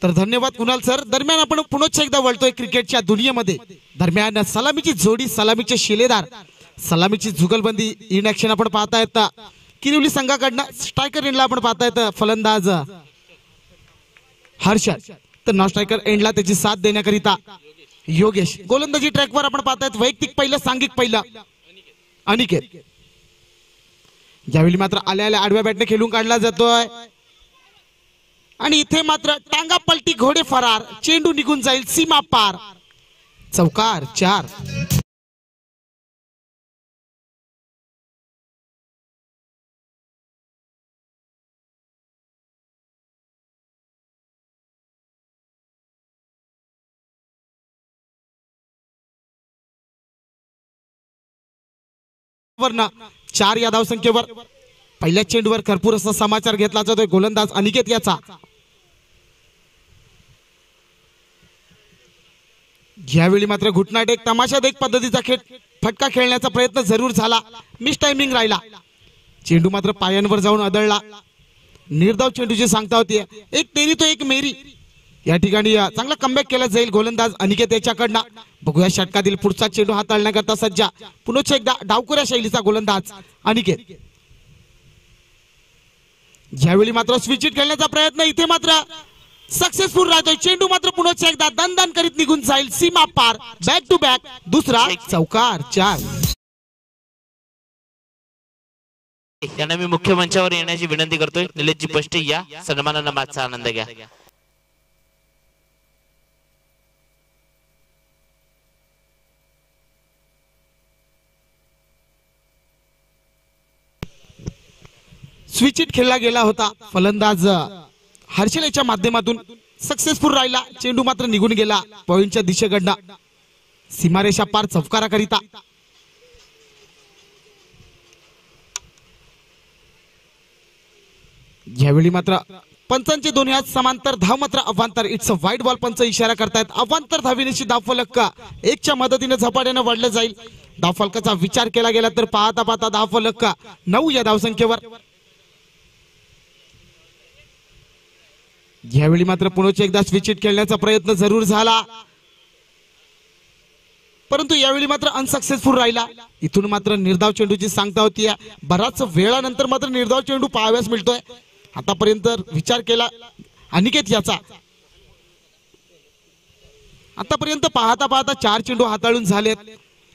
तर धन्यवाद कुणाल सर। दरम्यान आपण पुन्हा एकदा वळतोय क्रिकेटच्या दुनियेमध्ये। दरम्यान सलामीची जोडी, सलामीचे शिलेदार, सलामीची जुगलबंदी इन ऍक्शन आपण पाहता येता किरिवली संघाकडनं। स्ट्रायकर एंडला आपण पाहता येतं फलंदाज हर्षद, तर नॉन स्ट्रायकर एंडला त्याची साथ देण्याकरिता योगेश। गोलंदाजी ट्रॅकवर आपण पाहता येत वैयक्तिक पहिलं, सांघिक पहिलं अनिकेत। यावेळी मात्र आल्या आल्या आडव्या बॅटने खेळून काढला जातोय आणि इथे मात्र टांगा पलटी, घोडे फरार, चेंडू निघून जाईल सीमा पार, चौकार 4। वरना 4 या धावसंख्येवर पहिल्या चेंडूवर भरपूर असा समाचार घेतला जातोय गोलंदाज अनिकेत याचा। यावेळी मात्र घुटना टेक, तमाशा देख पद्धतीचा फटका खेळण्याचा प्रयत्न जरूर झाला, मिस टायमिंग राहिला, चेंडू मात्र पायांवर जाऊन आदळला। निर्धाव चेंडूची सांगता होती एक तेरी तो एक मेरी। या ठिकाणी चांगला कमबॅक केला जाईल गोलंदाज अनिकेत याच्याकडनं। बघूया षटकातील पुढचा चेंडू हाताळण्याकरता सज्ज पुन्हा एकदा डावकुऱ्या शैलीचा गोलंदाज अनिकेत। यावेळी मात्र स्विच हिट खेळण्याचा प्रयत्न, इथे मात्र सक्सेसफुल राहतोय, चेंडू मात्र पुन्हा एकदा दणदण करीत निघून जाईल सीमा पार, बॅक टू बॅक दुसरा चौकार 4। यांना मी मुख्य मंचावर येण्याची विनंती करतोय। निलेशजी पष्टे या, सन्मानानं मॅचचा आनंद घ्या। स्विच हिट खेळला गेला होता, फलंदाज हर्षलेच्या माध्यमातून सक्सेसफुल राहिला, चेंडू मात्र निघून गेला पॉइंटच्या दिशेकडनं सीमारेषा पार चौकाराकरिता। यावेळी मात्र पंचांचे दोन्ही हात समांतर, धाव मात्र अवांतर, इट्स अ वाईड बॉल। पंच इशारा करतायत अवांतर धावीनिशी धावफलक 1च्या मदतीने झपाट्याने वाढलं जाईल। धावफलकाचा विचार केला गेला तर पाहता पाहता धावफलक 9 या धावसंख्येवर। यावेळी मात्र पुन्हा एकदा स्विच हिट खेळण्याचा प्रयत्न जरूर झाला, परंतु यावेळी मात्र अनसक्सेसफुल राहिला। इथून मात्र निर्धाव चेंडूची सांगता होती, बराच वेळानंतर मात्र निर्धाव चेंडू पाहाव्यास मिळतोय। आतापर्यंत विचार केला अनिकेत याचा, आतापर्यंत पाहता पाहता 4 चेंडू हाताळून झालेत,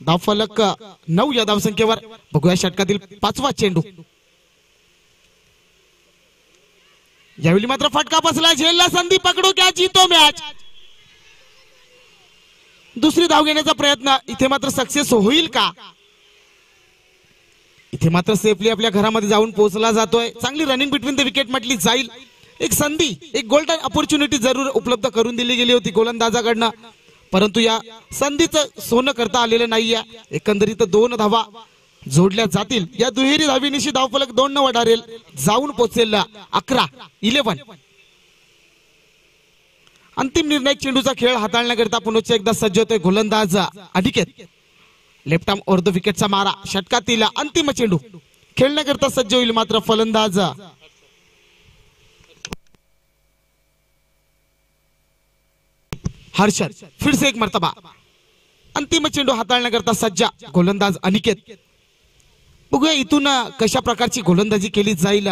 धावफलक 9 या धावसंख्येवर। बघूया षटकातील 5वा चेंडू। यावेळी मात्र फटका बसला, झेलला संधी, पकडो क्या जीतो मॅच। दुसरी धाव घेण्याचा प्रयत्न, इथे मात्र सक्सेस होईल का? इथे मात्र सेफली आपल्या घरामध्ये जाऊन पोहोचला जातोय। चांगली रनिंग बिटवीन द विकेट म्हटली जाईल। एक संधी, एक गोल्डन अपॉर्च्युनिटी जरूर उपलब्ध करून दिली गेली होती गोलंदाजाकडनं, परंतु या संधीचं सोनं करता आलेलं नाहीये। एकंदरीत 2 धावा जोडल्या जातील, या दुहेरी धावीनिशी धावफलक 2 न वाढारेल, जाऊन पोहोचेल 11। अंतिम निर्णायक चेंडूचा खेळ हाताळण्याकरिता पुन्हा एकदा सज्ज होतोय गोलंदाज Aniket. Left arm over the विकेटचा मारा, षटकातील अंतिम चेंडू खेळण्याकरिता सज्ज होईल मात्र फलंदाज हर्षद। फिर से एक मर्तबा अंतिम चेंडू हाताळण्याकरिता सज्ज गोलंदाज अनिकेत। बघूया इथून कशा प्रकारची गोलंदाजी केली जाईल,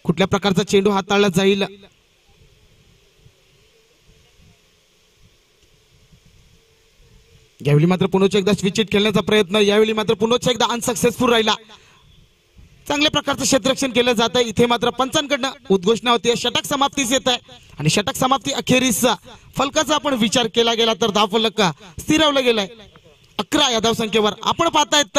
कुठल्या प्रकारचा चेंडू हाताळला जाईल। यावेळी मात्र पुन्हा एकदा स्विच हिट खेळण्याचा प्रयत्न, यावेळी मात्र पुन्हा एकदा अनसक्सेसफुल राहिला। चांगल्या प्रकारचं क्षेत्ररक्षण केलं जात आहे। इथे मात्र पंचांकडनं उद्घोषणा होती, षटक समाप्तीस येत आहे आणि षटक समाप्ती अखेरीस फलकाचा आपण विचार केला गेला तर धावफलक स्थिरावलं गेलंय 11 या धावसंख्येवर। आपण पाहतायत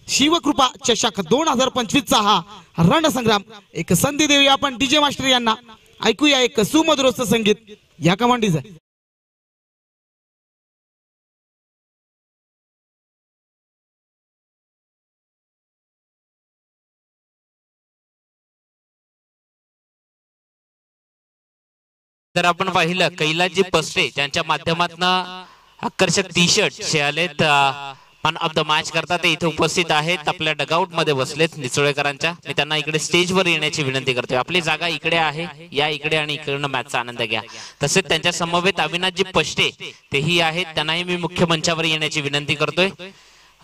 शिवकृपा चषक 2025 चा हा रणसंग्राम। एक संधी देऊया आपण डीजे मास्टर यांना, ऐकूया एक सुमधुर संगीत या कमांडीचं। तर आपण पाहिलं कैलासजी पस्टे ज्यांच्या माध्यमातून आकर्षक टी शर्ट जे आलेत मॅन ऑफ द मॅच करता ते इथे उपस्थित आहेत, आपल्या डगआउट मध्ये बसलेत निचोळेकरांच्या. मी त्यांना इकडे स्टेजवर येण्याची विनंती करतोय. आपली जागा इकडे आहे, या इकडे आणि इकडनं मॅचचा आनंद घ्या. तसेच त्यांच्या समवेत अविनाशजी पष्टे तेही आहेत, त्यांनाही मी मुख्य मंचावर येण्याची विनंती करतोय.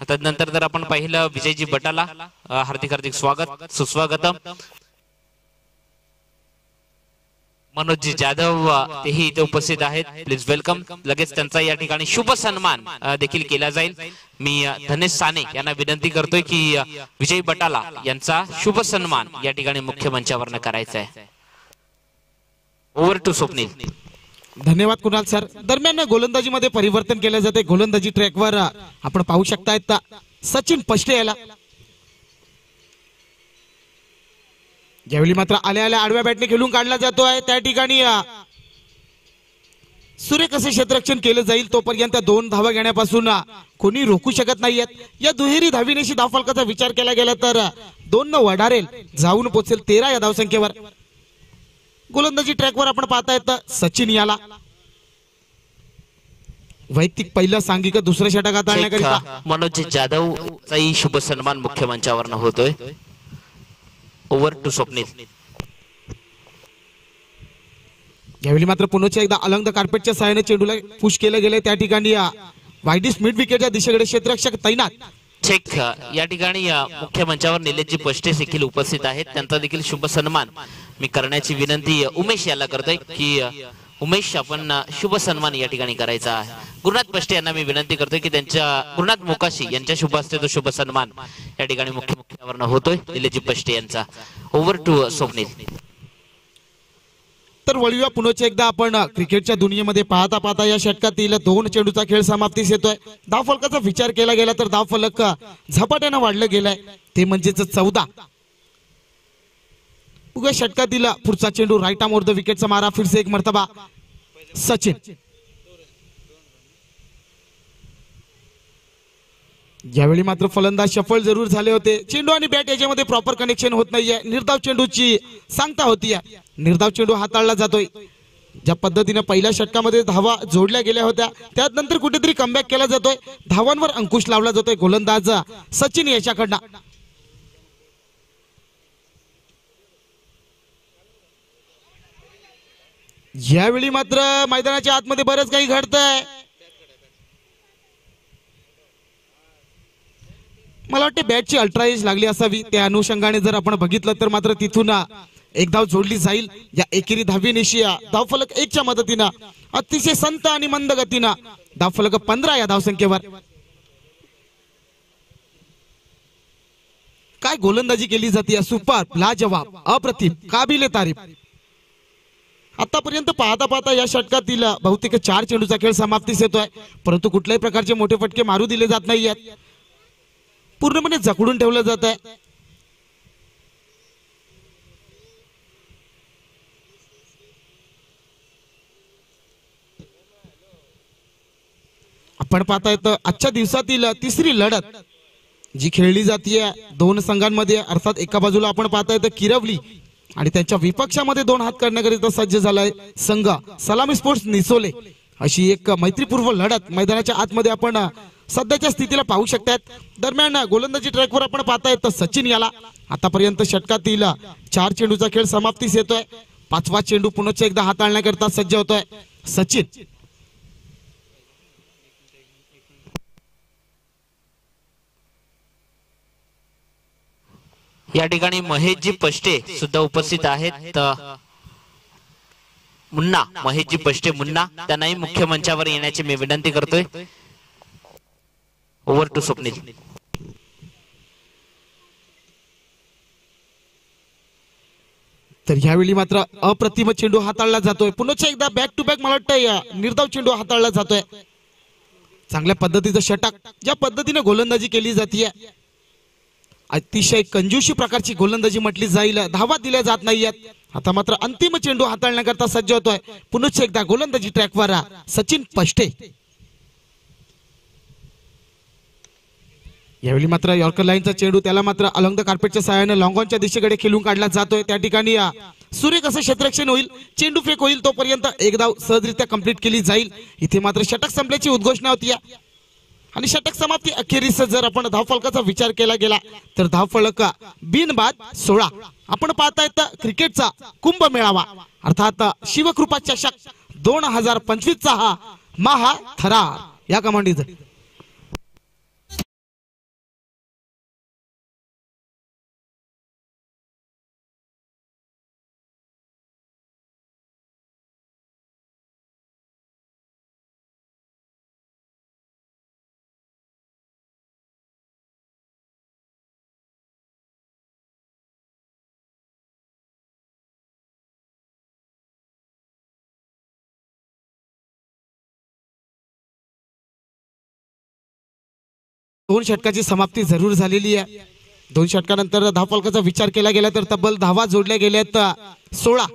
तदनंतर जर आपण पाहिलं विजयजी बटाला, हार्दिक हार्दिक स्वागत सुस्वागतम. मनोजजी जाधव तेही इथे उपस्थित आहेत, प्लीज वेलकम. लगेच त्यांचा या ठिकाणी शुभ सन्मान देखील केला जाईल. मी धनेश साने यांना विनंती करतोय की विजय बटाला यांचा शुभ सन्मान या ठिकाणी मुख्य मंचावर करायचा आहे. Over to Swapnil. धन्यवाद कुणाल सर. दरम्यान गोलंदाजीमध्ये परिवर्तन केले जाते. गोलंदाजी ट्रॅकवर आपण पाहू शकतायत सचिन पष्टे याला. ज्यावेळी मात्र आल्या आल्या आडव्या बॅटने खेळून काढला जातोय, त्या ठिकाणी सुरेख असे क्षेत्ररक्षण केलं जाईल. तोपर्यंत 2 धावा घेण्यापासून कोणी रोखू शकत नाहीयेत. या दुहेरी धावीनेशी धावफलकाचा विचार केला गेला तर 2 न वडारेल, जाऊन पोहोचेल 13 या धावसंख्येवर. गोलंदाजी ट्रॅकवर आपण पाहतायत सचिन याला वैयक्तिक पहिलं सांघिक दुसरं षटक हाताळण्याकरिता मनोज जाधवचाही शुभ सन्मान मुख्य मंचावर होतोय. Over to Swapnil. यावेळी मात्र पुन्हा एकदा अलंग कार्पेटच्या सहाय्याने चेंडूला पुश केलं गेले. त्या ठिकाणी वाईडिस मिड विकेटच्या दिशेकडे क्षेत्ररक्षक तैनात. चेक. या ठिकाणी मुख्य मंचावर निलेशजी पष्टे देखील उपस्थित आहेत, त्यांचा देखील शुभ सन्मान मी करण्याची विनंती उमेश याला करतोय की उमेश आपण शुभ सन्मान या ठिकाणी करायचा आहे. गुरुनाथ पष्टे यांना मी विनंती करतोय की त्यांच्या गुरुनाथ मोकाशी यांच्या शुभ हस्ते तो शुभ सन्मान या ठिकाणी मुख्य मंचावर होतोय निलेशजी पष्टे यांचा. Over to Swapnil. तर वळूया पुन्हा एकदा आपण क्रिकेटच्या दुनियेमध्ये पाहता पाहता या षटकातील 2 चेंडूचा खेळ समाप्तीस येतोय. धावफलकाचा विचार केला गेला तर धावफलक झपाट्यानं वाढलं गेलाय, ते म्हणजेच 14. उगा षटकातील पुढचा चेंडू राईट आर्म ओव्हर द विकेटचा मारा. फिरसे एक मर्तबा सचिन. यावेळी मात्र फलंदाज सफल जरूर झाले होते. चेंडू आणि बॅट याच्यामध्ये प्रॉपर कनेक्शन होत नाहीये. निर्धाव चेंडूची सांगता होतीये. निर्धाव चेंडू हाताळला जातोय. ज्या पद्धतीने पहिल्या षटकामध्ये धावा जोडल्या गेल्या होत्या, त्यानंतर कुठेतरी कमबॅक केला जातोय. धावांवर अंकुश लावला जातोय गोलंदाज सचिन याच्याकडनं. यावेळी मात्र मैदानाच्या आतमध्ये बरंच काही घडतंय. मला वाटते बॅटची अल्ट्रा एज लागली असावी. त्या अनुषंगाने जर आपण बघितलं तर मात्र तिथून एक धाव जोडली जाईल. या एकेरी धावीनिशी धावफलक 1च्या मदतीनं अतिशय संत आणि मंद गतीनं धावफलक 15 या धावसंख्येवर. काय गोलंदाजी केली जाते. सुपर, लाजवाब, अप्रतिम, काबिले तारीफ. आतापर्यंत पाहता पाहता या षटकातील बहुतेक 4 चेंडूचा खेळ समाप्तीस येतोय, परंतु कुठल्याही प्रकारचे मोठे फटके मारू दिले जात नाहीयेत. पूर्णपणे जखडून ठेवलं जात आहे. आपण पाहतायत आजच्या दिवसातील तिसरी लढत जी खेळली जातीये 2 संघांमध्ये, अर्थात एका बाजूला आपण पाहतायत किरवली आणि त्यांच्या विपक्षामध्ये 2 हात करण्याकरिता सज्ज झालाय संघ सलामी स्पोर्ट्स निसोले. अशी एक मैत्रीपूर्व लढत मैदानाच्या आतमध्ये आपण सध्याच्या स्थितीला पाहू शकतात. दरम्यान गोलंदाजी ट्रॅकवर आपण पाहतायत सचिन याला. आतापर्यंत षटकातील 4 चेंडूचा खेळ समाप्तीस येतोय. 5वा चेंडू पुन्हा एकदा हाताळण्याकरिता सज्ज होतोय सचिन. या ठिकाणी महेशजी पष्टे सुद्धा उपस्थित आहेत. मुन्ना, महेशजी पष्टे मुन्ना, त्यांनाही मुख्य मंचावर येण्याची मी विनंती करतोय. Over to Swapnil. तर यावेळी मात्र अप्रतिम चेंडू हाताळला जातोय. पुन्हा एकदा बॅक टू बॅक मला वाटतं निर्धाव चेंडू हाताळला जातोय. चांगल्या पद्धतीचं षटक, ज्या पद्धतीने गोलंदाजी केली जाते, अतिशय कंजूशी प्रकारची गोलंदाजी म्हटली जाईल. धावा दिल्या जात नाहीयेत. आता मात्र अंतिम चेंडू हाताळण्याकरता सज्ज होतोय पुन्हा एकदा गोलंदाजी ट्रॅकवर सचिन पष्टे. यावेळी मात्र यॉर्कर लाईनचा चेंडू त्याला मात्र अलंग कार्पेटच्या सहाय्याने लॉंग ऑनच्या दिशेकडे खेळून काढला जातोय. त्या ठिकाणी सुरेख असं क्षेत्ररक्षण होईल. चेंडू फेक होईल तोपर्यंत एक धाव सहजरित्या कंप्लीट केली जाईल. इथे मात्र षटक संपल्याची उद्घोषणा होती. आणि षटक समाप्ती अखेरीस जर आपण धावफलकाचा विचार केला गेला तर धावफलक बिनबाद 16. आपण पाहतायत क्रिकेटचा कुंभ मेळावा अर्थात शिवकृपा चषक 2025 चा हा महाथरार या कमांडीज दोन षटकाची समाप्ती जरूर झालेली आहे. दोन षटकानंतर धावफलकाचा विचार केला गेला तर तब्बल धावा जोडल्या गेल्यात 16.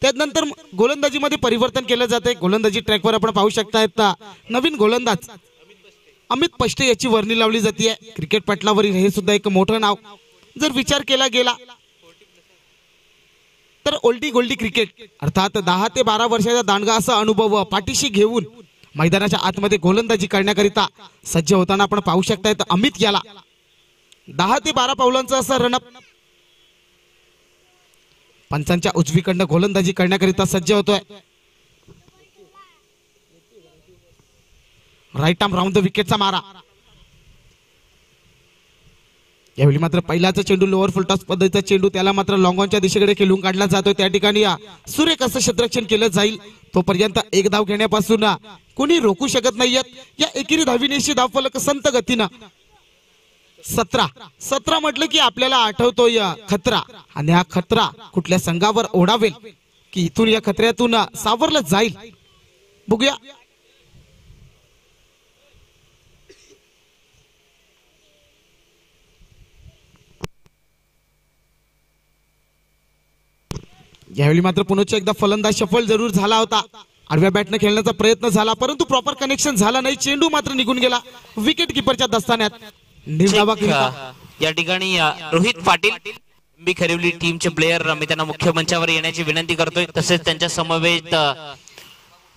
त्यानंतर गोलंदाजीमध्ये परिवर्तन केलं जाते. गोलंदाजी ट्रॅकवर आपण पाहू शकतायत नवीन गोलंदाज अमित पष्टे याची वर्णी लावली जाते. क्रिकेट पटलावरील हे सुद्धा एक मोठं नाव. जर विचार केला गेला तर ओल्डी गोल्डी क्रिकेट अर्थात 10 ते 12 वर्षाचा दांडगा असा अनुभव पाठीशी घेऊन मैदानाच्या आतमध्ये गोलंदाजी करण्याकरिता सज्ज होताना आपण पाहू शकतायत अमित याला 10 ते 12 पावलांचा असा रनअप पंचांच्या उजवीकडनं गोलंदाजी करण्याकरिता सज्ज होतोय. राईट आर्म राऊंड द विकेटचा मारा. यावेळी मात्र पहिलाचा चेंडू लोअर फुलटॉस पद्धतीचा चेंडू त्याला मात्र लॉंग ऑनच्या दिशेकडे खेळून काढला जातोय. त्या ठिकाणी सुरेख असं क्षेत्ररक्षण केलं जाईल. तोपर्यंत एक धाव घेण्यापासून कोणी रोखू शकत नाहीयेत. या एकेरी धावीनेशी धावफलक संत गतीनं 17 म्हटलं की आपल्याला आठवतोय खतरा आणि हा खतरा कुठल्या संघावर ओढावेल की इथून या खतऱ्यातून सावरलं जाईल बघूया. यावेळी मात्र पुनश्च एकदा फलंदाज सफल जरूर झाला होता. आडव्या बॅटने खेळण्याचा प्रयत्न झाला परंतु प्रॉपर कनेक्शन झाला नाही. चेंडू मात्र निघून गेला विकेट किपरच्या दस्तान्यात. या ठिकाणी रोहित पाटील बी खरिवली टीमचे प्लेयर मी त्यांना मुख्य मंचावर येण्याची विनंती करतोय. तसेच त्यांच्या समवेत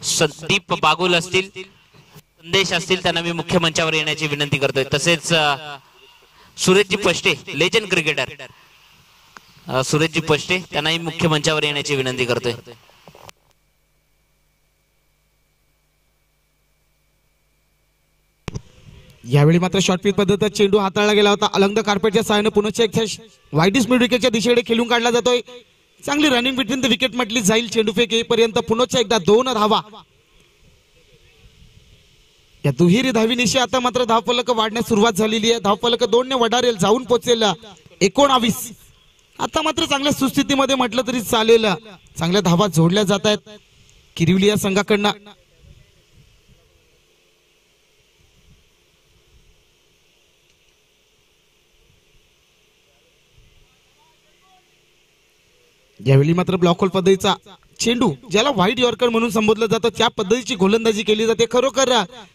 संदीप बागुल असतील संदेश असतील त्यांना मी मुख्य मंचावर येण्याची विनंती करतोय. तसेच सुरेशजी पष्टे लेजंड क्रिकेटर सुरेशजी पष्टे त्यांनाही मुख्य मंचावर येण्याची विनंती करतोय. यावेळी मात्र शॉर्ट पिच पद्धतीचा चेंडू हाताळला गेला होता. अलंग कार्पेटच्या सहाय्याने पुनश्च एक वाईडिस मिड विकेटच्या दिशेकडे खेळून काढला जातोय. चांगली रनिंग बिटवीन द विकेट म्हटली जाईल. चेंडू फेक येईपर्यंत पुनश्च एकदा 2 धावा. या दुहेरी धावीनिशी आता मात्र धावफलक वाढण्यास सुरुवात झालेली आहे. धावफलक 2 ने वडारेल जाऊन पोहोचेल 19. आता मात्र चांगल्या सुस्थितीमध्ये म्हटलं तरी चालेल. चांगल्या धावा जोडल्या जात आहेत किरिवली या संघाकडनं. यावेळी मात्र ब्लॉक होल पद्धतीचा चेंडू ज्याला व्हाईट यॉर्कर म्हणून संबोधलं जातं त्या पद्धतीची गोलंदाजी केली जाते. खरोखर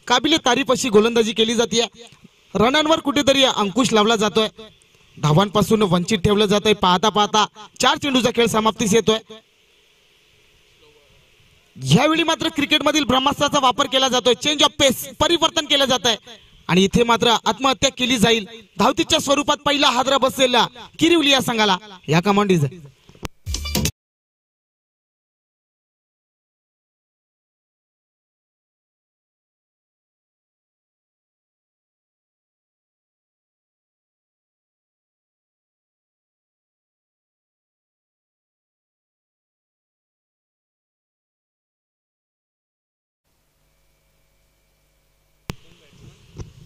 काबिले तारीफ अशी गोलंदाजी केली जाते. रनांवर कुठेतरी अंकुश लावला जातोय. धावांपासून वंचित ठेवलं जातंय. पाहता पाहता 4 चेंडूचा खेळ समाप्तीस येतोय. यावेळी मात्र क्रिकेटमधील ब्रह्मास्त्राचा वापर केला जातोय. चेंज ऑफ पेस परिवर्तन केलं जात आहे आणि इथे मात्र आत्महत्या केली जाईल. धावतीच्या स्वरूपात पहिला हादरा बसेल किरिवली या संघाला. या कमांडीज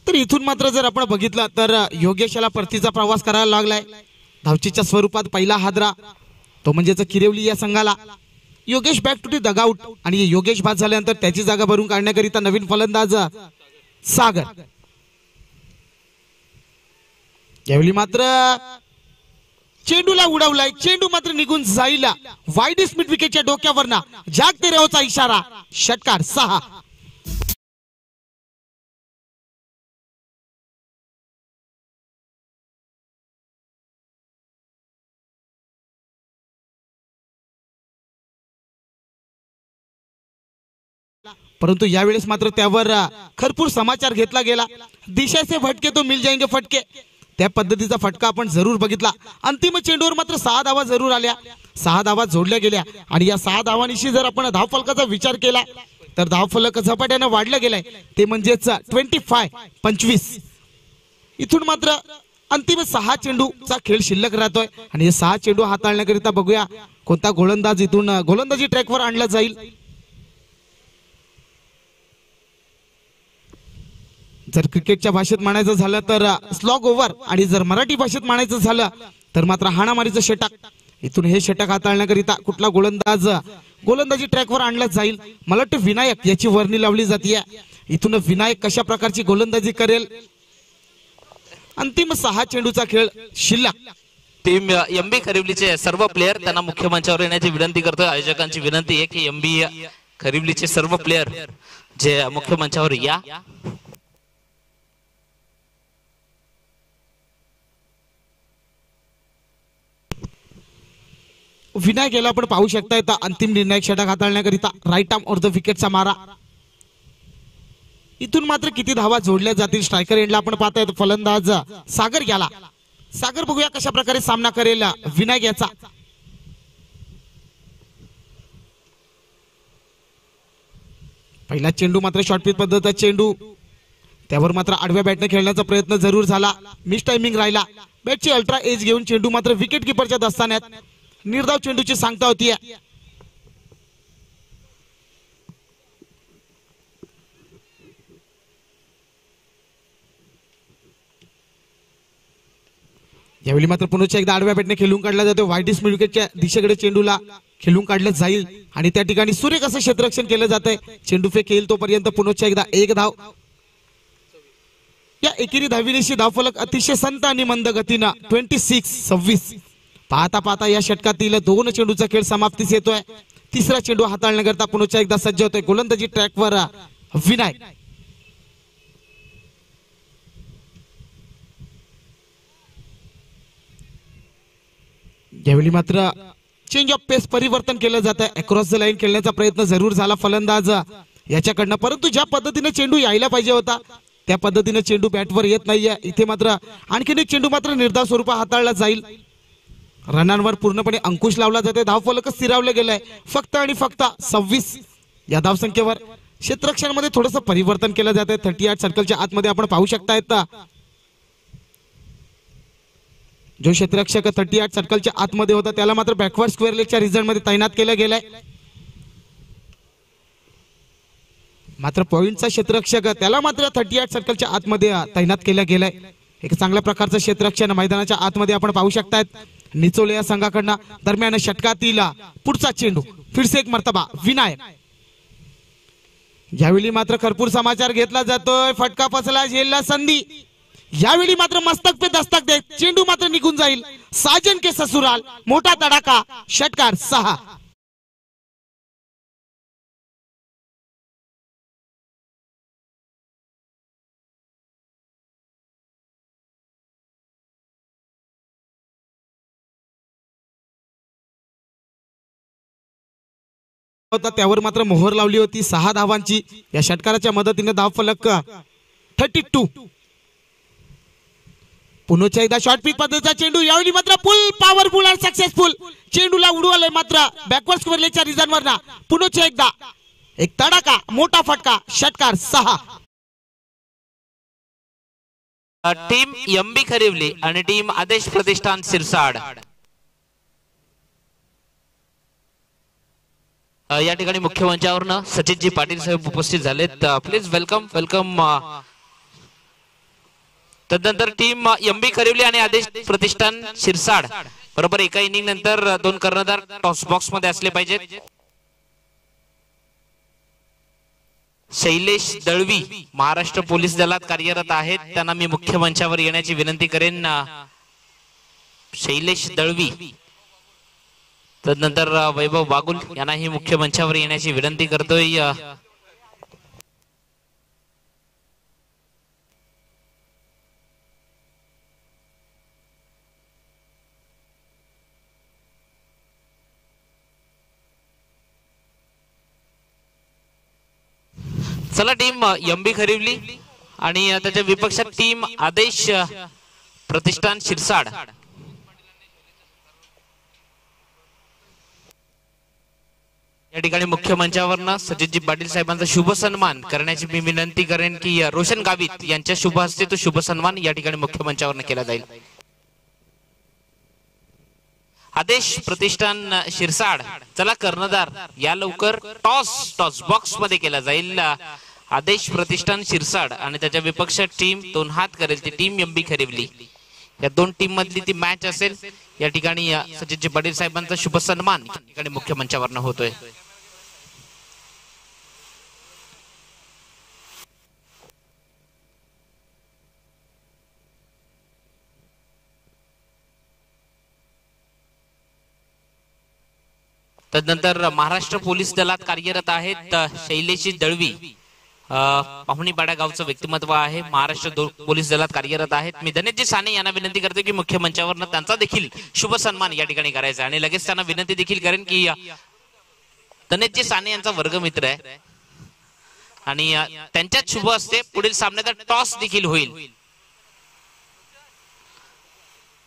तर इथून मात्र जर आपण बघितलं तर योगेशला परतीचा प्रवास करायला लागलाय. धावचीच्या स्वरूपात पहिला हादरा तो म्हणजेच किरिवली या संघाला. Yogesh back to the dugout आणि योगेश बाद झाल्यानंतर त्याची जागा भरून काढण्याकरिता नवीन फलंदाज सागर. यावेळी मात्र चेंडूला उडवलाय. चेंडू मात्र निघून जाईल वाईड स्पीड विकेटच्या डोक्यावरना. जागते रेवचा इशारा. षटकार 6. परंतु यावेळेस मात्र त्यावर खरपूर समाचार घेतला गेला. दिशा से फटके तो मिल जाएंगे फटके, त्या पद्धतीचा फटका आपण जरूर बघितला. अंतिम चेंडूवर मात्र 6 धावा जरूर आल्या, 6 धावा जोडल्या गेल्या आणि या 6 धावांशी जर आपण धावफलकाचा विचार केला तर धावफलक झपाट्याने वाढलं गेलाय, ते म्हणजेच 25. इथून मात्र अंतिम 6 चेंडूचा खेळ शिल्लक राहतोय आणि हे 6 चेंडू हाताळण्याकरिता बघूया कोणता गोलंदाज इथून गोलंदाजी ट्रॅकवर आणला जाईल. जर क्रिकेटच्या भाषेत म्हणायचं झालं तर स्लॉग ओव्हर आणि जर मराठी भाषेत म्हणायचं झालं तर मात्र हाणामारीचं षटक. इथून हे षटक हाताळण्याकरिता कुठला गोलंदाज गोलंदाजी ट्रॅकवर आणला जाईल. मला वाटतं विनायक याची वर्णी लावली जाते. इथून विनायक कशा प्रकारची गोलंदाजी करेल. अंतिम 6 चेंडूचा खेळ शिल्लक. टीम एमबी खरिवलीचे सर्व प्लेयर त्यांना मुख्य मंचावर येण्याची विनंती करतोय. आयोजकांची विनंती आहे की एमबी खरिवलीचे सर्व प्लेयर जे मुख्य मंचावर या. विनायक याला आपण पाहू शकता अंतिम निर्णायक षटक हाताळण्याकरिता राईट आर्म ऑन द विकेटचा मारा. इथून मात्र किती धावा जोडल्या जातील स्ट्रायकर एंडला आपण पाहताय फलंदाज सागर याला. सागर बघूया कशा प्रकारे सामना करेल विनायक याचा. पहिला चेंडू मात्र शॉर्ट पिच पद्धतीचा चेंडू, त्यावर मात्र आडव्या बॅटने खेळण्याचा प्रयत्न जरूर झाला, मिस टायमिंग राहिला. बॅटची अल्ट्रा एज घेऊन चेंडू मात्र विकेट किपरच्या दस्तान्यात. निर्धाव चेंडूची सांगता होती. यावेळी मात्र पुन्हा एकदा आडव्या बॅटने खेळून काढला जातो. वाईडिस विकेटच्या दिशेकडे चेंडूला खेळून काढलं जाईल आणि त्या ठिकाणी सुरेख असं क्षेत्ररक्षण केलं जातंय. चेंडू फेक येईल तोपर्यंत पुन्हा एकदा 1 धाव. या एकेरी धावीनिशी धावफलक अतिशय संत आणि मंद गतीनं 26. पाहता पाहता या षटकातील 2 चेंडूचा खेळ समाप्तीस येतोय. तिसरा चेंडू हाताळण्याकरता पुन्हा एकदा सज्ज होतोय गोलंदाजी ट्रॅकवर विनायक. यावेळी मात्र चेंज ऑफ पेस परिवर्तन केलं जात आहे. अक्रॉस द लाईन खेळण्याचा प्रयत्न जरूर झाला फलंदाज याच्याकडनं, परंतु ज्या पद्धतीने चेंडू यायला पाहिजे होता त्या पद्धतीने चेंडू बॅटवर येत नाहीये. इथे मात्र आणखीन एक चेंडू मात्र निर्धाव स्वरूपात हाताळला जाईल. रनांवर पूर्णपणे अंकुश लावला जाते. धावफलक स्थिरावलं गेलंय फक्त आणि फक्त 26 या धावसंख्येवर. क्षेत्ररक्षणामध्ये थोडस परिवर्तन केलं जात आहे. 38 सर्कलच्या आतमध्ये आपण पाहू शकतायत जो क्षेत्ररक्षक 38 सर्कलच्या आतमध्ये होता त्याला मात्र बॅकवर्ड स्क्वेअर लेगच्या रिझल्ट मध्ये तैनात केलं गेलंय. मात्र पॉइंटचा क्षेत्ररक्षक त्याला मात्र 38 सर्कलच्या आतमध्ये तैनात केलं गेलंय. एक चांगल्या प्रकारचं क्षेत्ररक्षण मैदानाच्या आतमध्ये आपण पाहू शकतायत निचोले या संघाकडनं. दरम्यान षटकातील पुढचा चेंडू फिरसे एक मर्तबा विनायक. यावेळी मात्र खरपूर समाचार घेतला जातोय. फटका पचला, झेलला संधी. यावेळी मात्र मस्तक पे दस्तक दे चेंडू मात्र निघून जाईल. साजन के ससुराल, मोठा तडाखा, षटकार 6. त्यावर मात्र मोहर लावली होती 6 धावांची. या षटकाराच्या मदतीने धावफलक 32. पुन्हा एकदा शॉर्ट पिच पद्धतीचा चेंडू. यावेळी मात्र फुल पॉवरफुल आणि सक्सेसफुल चेंडूला उडवलंय मात्र बॅकवर्ड स्क्वेअर लेगच्या रिझनवर ना. पुन्हा एकदा एक तडाखा, मोठा फटका, षटकार 6. टीम एमबी खरिवली आणि टीम आदेश प्रतिष्ठान सिरसाड या ठिकाणी मुख्य मंचावरनं सचिनजी पाटील साहेब उपस्थित झालेत. Please welcome welcome. तदनंतर टीम एमबी खरिवली आणि आदेश प्रतिष्ठान शिरसाड बरोबर एका इनिंग नंतर 2 कर्णधार टॉस बॉक्स मध्ये असले पाहिजेत. शैलेश दळवी महाराष्ट्र पोलीस दलात कार्यरत आहेत, त्यांना मी मुख्य मंचावर येण्याची विनंती करेन. शैलेश दळवी. तदनंतर वैभव बागुल यांनाही मुख्य मंचावर येण्याची विनंती करतोय. चला टीम एमबी खरिवली आणि त्याच्या विपक्षात टीम आदेश प्रतिष्ठान शिरसाड. या ठिकाणी मुख्य मंचावरनं सचिनजी पाटील साहेबांचा शुभ सन्मान करण्याची मी विनंती करेन की रोशन गावित यांच्या शुभ हस्ते तो शुभ सन्मान या ठिकाणी मुख्य मंचावरनं केला जाईल. आदेश प्रतिष्ठान शिरसाड, चला कर्णधार या लवकर. टॉस बॉक्स मध्ये केला जाईल. आदेश प्रतिष्ठान शिरसाड आणि त्याच्या विपक्ष टीम दोन हात करेल ती टीम एमबी खरिवली. या दोन टीम मधली ती मॅच असेल. या ठिकाणी सचिनजी पाटील साहेबांचा शुभ सन्मान या ठिकाणी मुख्य मंचावरनं होतोय. तदनंतर महाराष्ट्र पोलीस दलात कार्यरत आहेत शैलेश दळवी. पाहुणीपाडा गावचं व्यक्तिमत्व आहे. महाराष्ट्र पोलीस दलात कार्यरत आहेत. मी धनेशजी साने यांना विनंती करतो की मुख्य मंचावरनं त्यांचा देखील शुभ सन्मान या ठिकाणी करायचा आणि लगेच त्यांना विनंती देखील करेन की धनेशजी साने यांचा वर्गमित्र आहे आणि त्यांच्याच शुभ हस्ते पुढील सामन्याचा टॉस देखील होईल.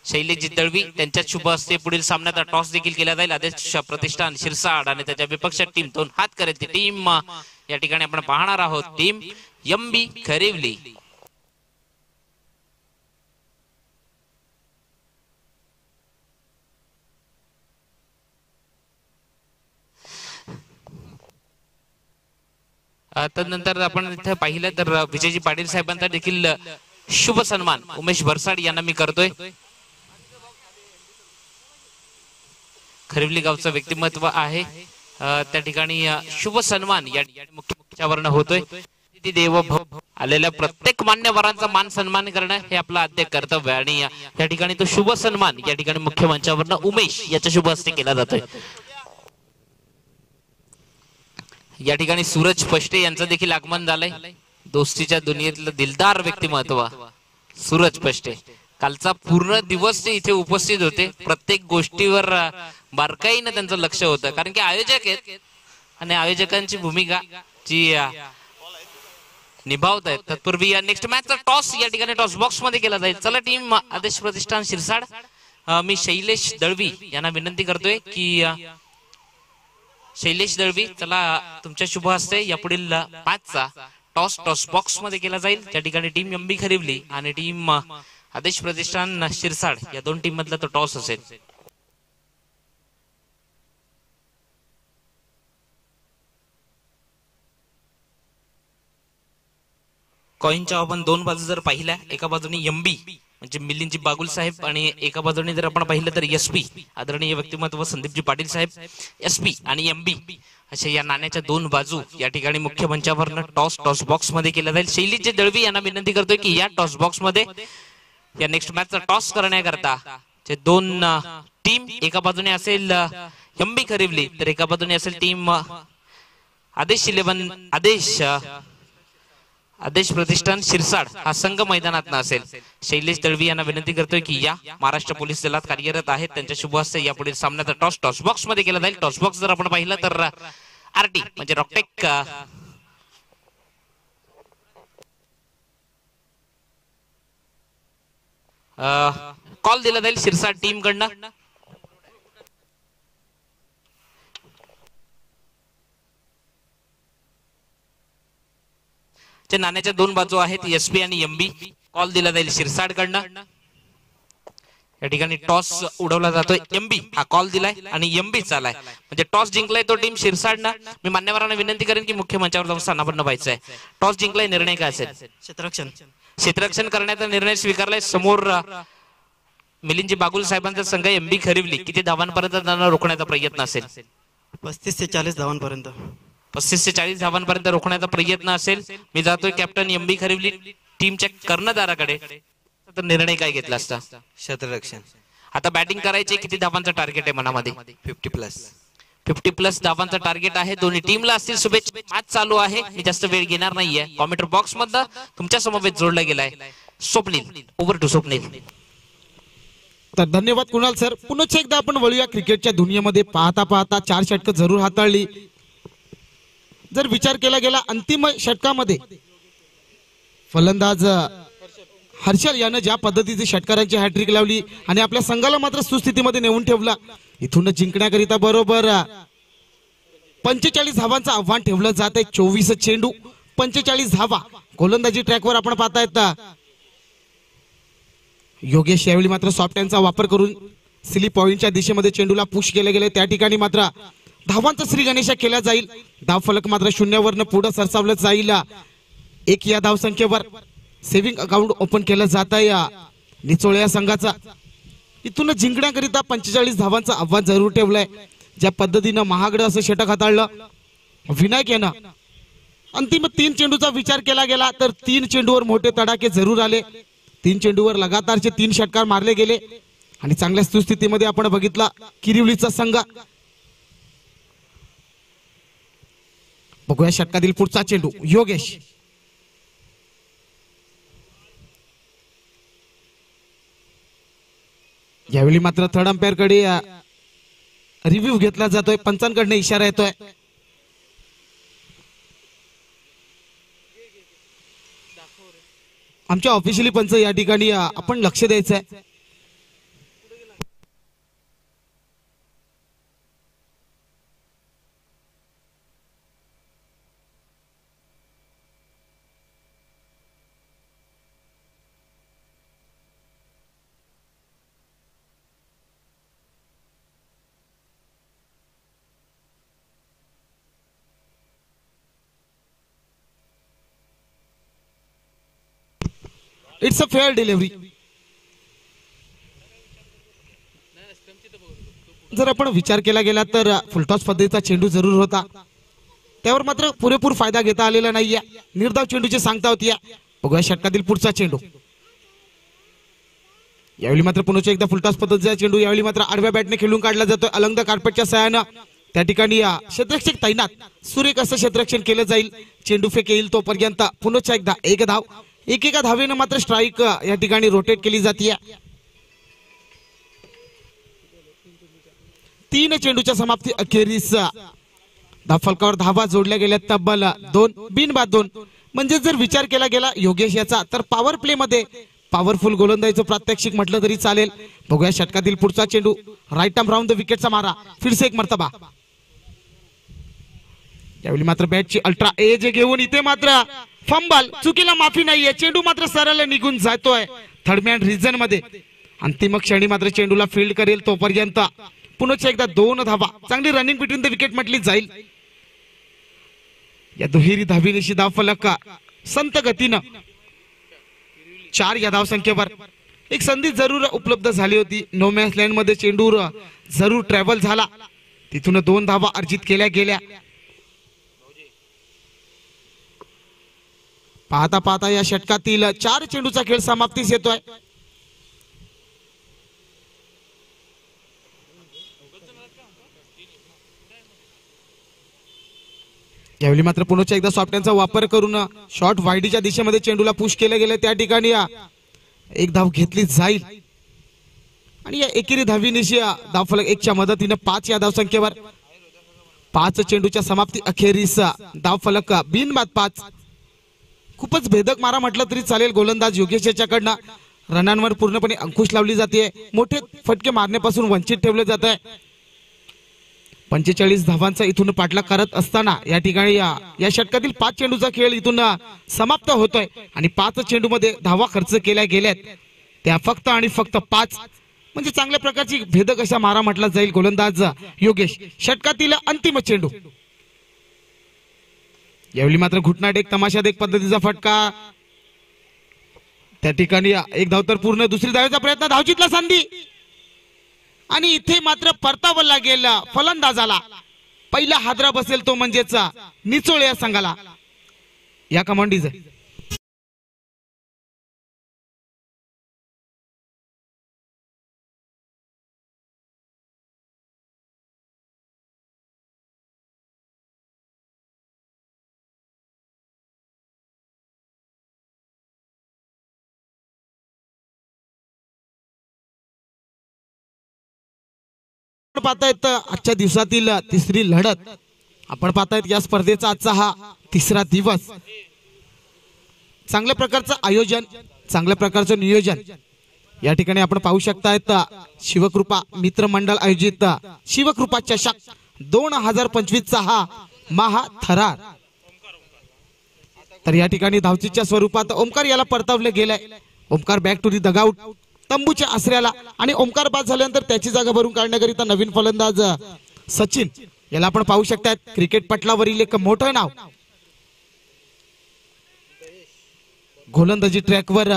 शैलेश दळवी त्यांच्या शुभ हस्ते पुढील सामन्याचा टॉस देखील केला जाईल. आदेश प्रतिष्ठान शिरसाड आणि त्याच्या विपक्ष टीम दोन हात करेल ती टीम या ठिकाणी आपण पाहणार आहोत टीम एमबी खरिवली. तदनंतर आपण इथे पाहिलं तर विजयजी पाटील साहेबांचा देखील शुभ सन्मान उमेश भरसाड यांना मी करतोय. खरिवली गावचं व्यक्तिमत्व आहे. त्या ठिकाणी शुभ सन्मान या मुख्य मंचावरनं होतोय. देव आलेल्या प्रत्येक मान्यवरांचा मान सन्मान करणं हे आपलं आद्य कर्तव्य आणि या ठिकाणी तो शुभ सन्मान या ठिकाणी मुख्य मंचावरनं उमेश याच्या शुभ हस्ते केला जातोय. या ठिकाणी सूरज पष्टे यांचं देखील आगमन झालंय. दोस्तीच्या दुनियेतलं दिलदार व्यक्तिमत्व सूरज पष्टे. कालचा पूर्ण दिवस ते इथे उपस्थित होते. प्रत्येक गोष्टीवर बारकाईनं त्यांचं लक्ष होतं कारण की आयोजक आहेत आणि आयोजकांची भूमिका जी निभावत आहेत. तत्पूर्वी नेक्स्ट मॅचचा टॉस या ठिकाणी टॉस बॉक्स मध्ये केला जाईल. चला टीम आदेश प्रतिष्ठान शिरसाड, मी शैलेश दळवी यांना विनंती करतोय की शैलेश दळवी चला तुमच्या शुभ हस्ते या पुढील मॅचचा टॉस बॉक्स मध्ये केला जाईल. त्या ठिकाणी टीम एमबी खरिवली आणि टीम आदेश प्रतिष्ठान शिरसाड या दोन टीम मधला तो टॉस असेल. कॉईनच्या आपण दोन बाजू जर पाहिल्या, एका बाजूने एमबी म्हणजे मिलिंदजी बागुल साहेब आणि एका बाजूने जर आपण पाहिलं तर एसपी आदरणीय व्यक्तिमत्व संदीपजी पाटील साहेब. एसपी आणि एमबी अशा या नाण्याच्या दोन बाजू या ठिकाणी मुख्य मंचावरनं टॉस बॉक्स मध्ये केला जाईल. शैलेश दळवी यांना विनंती करतोय की या टॉस बॉक्स मध्ये या नेक्स्ट मॅचचा टॉस करण्याकरता जे दोन टीम एका बाजूने असेल एमबी खरिवली तर एका बाजूने असेल टीम आदेश 11 आदेश प्रतिष्ठान शिरसाड हा संघ मैदानात असेल. शैलेश दळवी यांना विनंती करतोय की या महाराष्ट्र पोलीस दलात कार्यरत आहेत त्यांच्या शुभ हस्ते या पुढील सामन्याचा टॉस बॉक्स मध्ये केला जाईल. टॉस बॉक्स जर आपण पाहिलं तर आरटी म्हणजे रॉकटेक कॉल दिला जाईल शिरसाड टीम कडनं. नाण्याच्या दोन बाजू आहेत एसपी आणि एमबी. कॉल दिला जाईल शिरसाड कडनं. या ठिकाणी टॉस उडवला जातोय. एमबी हा कॉल दिलाय आणि एमबी चालाय म्हणजे टॉस जिंकलाय तो टीम शिरसाडनं. मी मान्यवरांना विनंती करेन की मुख्य मंचावर जाऊन स्थानापन्न व्हायचंय. टॉस जिंकलाय, निर्णय काय असेल? क्षेत्ररक्षण करण्याचा निर्णय स्वीकारलाय. समोर मिलिंदजी बागुल साहेबांचा संघ एमबी खरिवली किती धावांपर्यंत त्यांना रोखण्याचा प्रयत्न असेल? 35 ते 40 धावांपर्यंत. 35 ते 40 धावांपर्यंत रोखण्याचा प्रयत्न असेल. मी जातोय कॅप्टन एमबी खरिवली टीमच्या कर्णधाराकडे. तर निर्णय काय घेतला असता? क्षेत्ररक्षण. आता बॅटिंग करायचे, किती धावांचा टार्गेट आहे मनामध्ये? 50+ धावांचा टार्गेट आहे. दोन्ही टीमला असतील शुभेच्छा. मॅच चालू आहे, मी जास्त वेळ घेणार नाहीये. कॉमेंटर बॉक्स मधनं तुमच्या समवेत जोडला गेलाय स्वप्नील. Over to Swapnil. तर धन्यवाद कुणाल सर. पुन्हा एकदा आपण वळूया क्रिकेटच्या दुनियेमध्ये. पाहता पाहता 4 षटकं जरूर हाताळली. जर विचार केला गेला अंतिम षटकामध्ये फलंदाज हर्षल यानं ज्या पद्धतीची षटकारांची हॅट्रिक लावली आणि आपल्या संघाला मात्र सुस्थितीमध्ये नेऊन ठेवला. इथून जिंकण्याकरिता बरोबर 45 धावांचं आव्हान ठेवलं जात आहे. 24 चेंडू 45 धावा. गोलंदाजी ट्रॅकवर आपण पाहतायत योगेश यावेळी मात्र सॉफ्ट हँडचा वापर करून स्लिप पॉइंटच्या दिशेमध्ये चेंडूला पुश केले गेले. त्या ठिकाणी मात्र धावांचा श्री गणेशा केला जाईल. धाव फलक मात्र शून्यावरनं पुढे सरसावलं जाईल. 1 या धावसंख्येवर सेव्हिंग अकाउंट ओपन केलं जात आहे निचोळे या संघाचा. इथून जिंकण्याकरिता 45 धावांचं आव्हान जरूर ठेवलंय. ज्या पद्धतीनं महागडं असं षटक हाताळलं विनायक यानं अंतिम 3 चेंडूचा विचार केला गेला तर 3 चेंडूवर मोठे तडाखे जरूर आले. 3 चेंडूवर लगातारचे 3 षटकार मारले गेले आणि चांगल्या सुस्थितीमध्ये आपण बघितला किरिवलीचा संघ. बघूया षटकातील पुढचा चेंडू योगेश. यावेळी मात्र थर्ड अंपायर कडे रिव्ह्यू घेतला जातोय. पंचांकडनं इशारा येतोय. आमच्या ऑफिशियली पंच या ठिकाणी आपण लक्ष द्यायचं आहे. It's a fair delivery. जर आपण विचार केला गेला तर फुलटॉस पद्धतीचा चेंडू जरूर होता. त्यावर मात्र पुरेपूर फायदा घेता आलेला नाहीये. निर्धाव चेंडूची सांगता होती. बघूया षटकातील पुढचा चेंडू. यावेळी मात्र पुन्हा एकदा फुलटॉस पद्धतीचा चेंडू यावेळी मात्र आडव्या बॅटने खेळून काढला जातोय अलंग कार्पेटच्या सहाय्यानं. त्या ठिकाणी क्षेत्ररक्षक तैनात सुरेख असं क्षेत्ररक्षण केलं जाईल. चेंडू फेक येईल तोपर्यंत पुन्हा एकदा 1 धाव. एकेका धावेनं मात्र स्ट्राईक या ठिकाणी रोटेट केली जाते. 3 चेंडूच्या समाप्ती अखेरीस धावफलकावर धावा जोडल्या गेल्या तब्बल 2 बिनबाद 2. म्हणजे जर विचार केला गेला योगेश याचा तर पॉवर प्ले मध्ये पॉवरफुल गोलंदाजीचं प्रात्यक्षिक म्हटलं तरी चालेल. बघूया षटकातील पुढचा चेंडू राईट आर्म राऊंड द विकेटचा मारा. फिरसे एक मर्तबा. यावेळी मात्र बॅटची अल्ट्रा एज घेऊन इथे मात्र फंबल. चुकीला माफी नाहीये. चेंडू मात्र सरळ निघून जातोय थर्डमॅन रिजन मध्ये. अंतिम क्षणी मात्र चेंडूला फील्ड करेल तोपर्यंत पुन्हा एकदा 2 धावा. चांगली रनिंग बिटवीन द विकेट म्हटली जाईल. या दुहेरी धावीनिशी धाव फलक संत गतीनं 4 या धाव संख्येवर. एक संधी जरूर उपलब्ध झाली होती. नो मॅच लँड मध्ये चेंडू जरूर ट्रॅव्हल झाला. तिथून 2 धावा अर्जित केल्या गेल्या. पाहता पाहता या षटकातील 4 चेंडूचा खेळ समाप्तीस येतोय. यावेळी मात्र पुन्हा एकदा सॉफ्ट हँडचा वापर करून शॉर्ट वाईडीच्या दिशेमध्ये चेंडूला पुश केले गेले. त्या ठिकाणी 1 धाव घेतली जाईल आणि या एकेरी धावीनिशी धावफलक 1 च्या मदतीने 5 या धाव संख्येवर. 5 चेंडूच्या समाप्ती अखेरीस धावफलक बिनबाद 5. खूपच भेदक मारा म्हटलं तरी चालेल गोलंदाज योगेश याच्याकडनं. रनांवर पूर्णपणे अंकुश लावली जाते. मोठे फटके मारण्यापासून वंचित ठेवले जात आहे. 45 धावांचा इथून पाठलाग करत असताना या ठिकाणी या षटकातील 5 चेंडूचा खेळ इथून समाप्त होतोय आणि 5 चेंडू मध्ये धावा खर्च केल्या गेल्यात त्या फक्त आणि फक्त 5. म्हणजे चांगल्या प्रकारची भेदक अशा मारा म्हटला जाईल गोलंदाज योगेश. षटकातील अंतिम चेंडू. यावेळी मात्र घुटनाट एक तमाशात एक पद्धतीचा फटका. त्या ठिकाणी 1 धाव तर पूर्ण. दुसरी धावेचा प्रयत्न. धावचीतला संधी आणि इथे मात्र परतावं लागेल फलंदाजाला. पहिला हादरा बसेल तो म्हणजेच निचोळे या संघाला. या कमांडीज पाहता येतं. आजच्या दिवसातील 3री लढत आपण पाहतायत या स्पर्धेचा आजचा हा तिसरा दिवस. चांगल्या प्रकारचं आयोजन, चांगल्या प्रकारचं नियोजन या ठिकाणी आपण पाहू शकतायत. शिवकृपा मित्र मंडळ आयोजित शिवकृपा चषक 2025 चा हा महाथरार. तर या ठिकाणी धावचीच्या स्वरूपात ओमकार याला परतावले गेलाय. Omkar back to the dugout तंबूच्या आसऱ्याला, आणि ओमकार बाद झाल्यानंतर त्याची जागा भरून काढण्याकरिता नवीन फलंदाज सचिन याला आपण पाहू शकतात. क्रिकेट पटलावरील एक मोठं नाव. गोलंदाजी ट्रॅकवर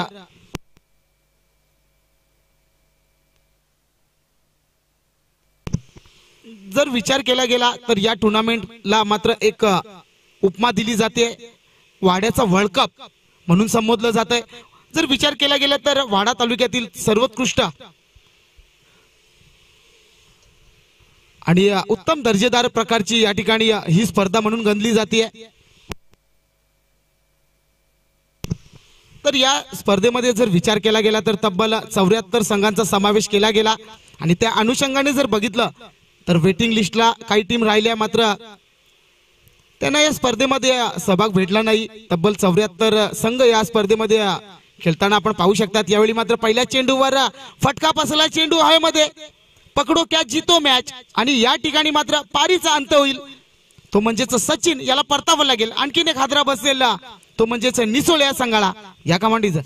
जर विचार केला गेला तर या टुर्नामेंटला मात्र एक उपमा दिली जाते, वाड्याचा वर्ल्ड कप म्हणून संबोधलं जात आहे. जर विचार केला गेला तर वाडा तालुक्यातील सर्वोत्कृष्ट आणि उत्तम दर्जेदार प्रकारची या ठिकाणी ही स्पर्धा म्हणून गणली जाते. तर या स्पर्धेमध्ये जर विचार केला गेला तर तब्बल 74 संघांचा समावेश केला गेला, आणि त्या अनुषंगाने जर बघितलं तर वेटिंग लिस्टला काही टीम राहिल्या, मात्र त्यांना या स्पर्धेमध्ये सहभाग भेटला नाही. तब्बल 74 संघ या स्पर्धेमध्ये खेळताना आपण पाहू शकतात. यावेळी मात्र पहिल्या चेंडूवर फटका बसला, चेंडू हवेमध्ये, पकडो कॅच जितो मॅच, आणि या ठिकाणी मात्र पारीचा अंत होईल. तो म्हणजेच सचिन याला परतावं लागेल. आणखीन एक हादरा बसलेला तो म्हणजेच निसोळे या संघाला या कमांडीचा.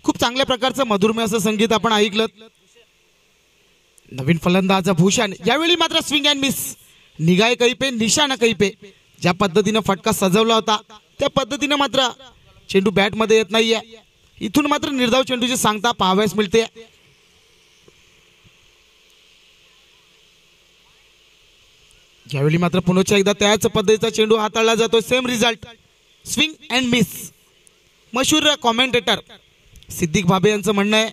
खूप चांगल्या प्रकारचं मधुरमय असं संगीत आपण ऐकलं. नवीन फलंदाज भूषण यावेळी मात्र स्विंग अँड मिस, निगाय कैपे निशाणा कैपे. ज्या पद्धतीने फटका सजवला होता त्या पद्धतीने मात्र चेंडू बॅट मध्ये येत नाहीये. इथून मात्र निर्धाव चेंडूची सांगता पाहावयास मिळते. यावेळी मात्र पुन्हा एकदा त्याच पद्धतीचा चेंडू हाताळला जातो. Same result, swing and miss. मशहूर कॉमेंटेटर सिद्दीक भाबे यांचं म्हणणं आहे,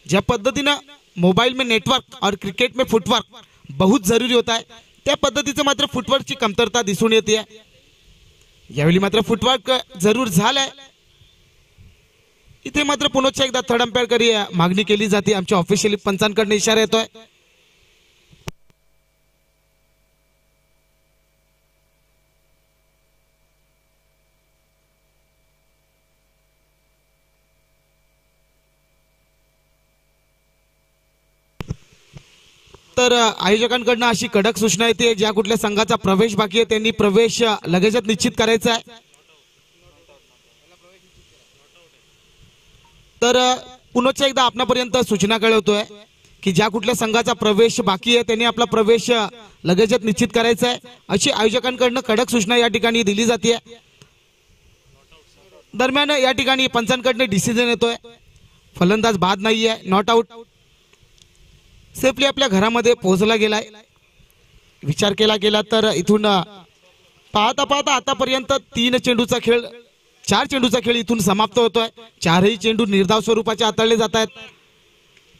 ज्या पद्धतीनं मोबाइल में नेटवर्क और क्रिकेट में फुटवर्क बहुत जरूरी होता है, त्या पद्धतीचं मात्र फुटवर्कची कमतरता दिसून येते. यावेळी मात्र फुटवर्क जरूर झालाय. इथे मात्र पुन्हा एकदा थर्ड अंपायर करी मागणी केली जाते. आमच्या ऑफिशियली पंचांकडून इशारा येतोय. तर आयोजकांकडून अशी कडक सूचना येते, ज्या कुठल्या संघाचा प्रवेश बाकी आहे त्यांनी प्रवेश लगेचच निश्चित करायचा आहे. तर पुन्हा एकदा आपणापर्यंत सूचना कळवतोय की ज्या कुठल्या संघाचा प्रवेश बाकी आहे त्यांनी आपला प्रवेश लगेचच निश्चित करायचा आहे, अशी आयोजकांकडून कडक सूचना या ठिकाणी दिली जाते. दरम्यान या ठिकाणी पंचांकडून डिसिजन येतोय, फलंदाज बाद नाहीये, नॉट आउट, सेफली आपल्या घरामध्ये पोहोचला गेलाय. विचार केला गेला तर इथून पाहता पाहता आतापर्यंत 4 चेंडूचा खेळ इथून समाप्त होतोय. 4ही चेंडू निर्धाव स्वरूपाचे हाताळले जात आहेत.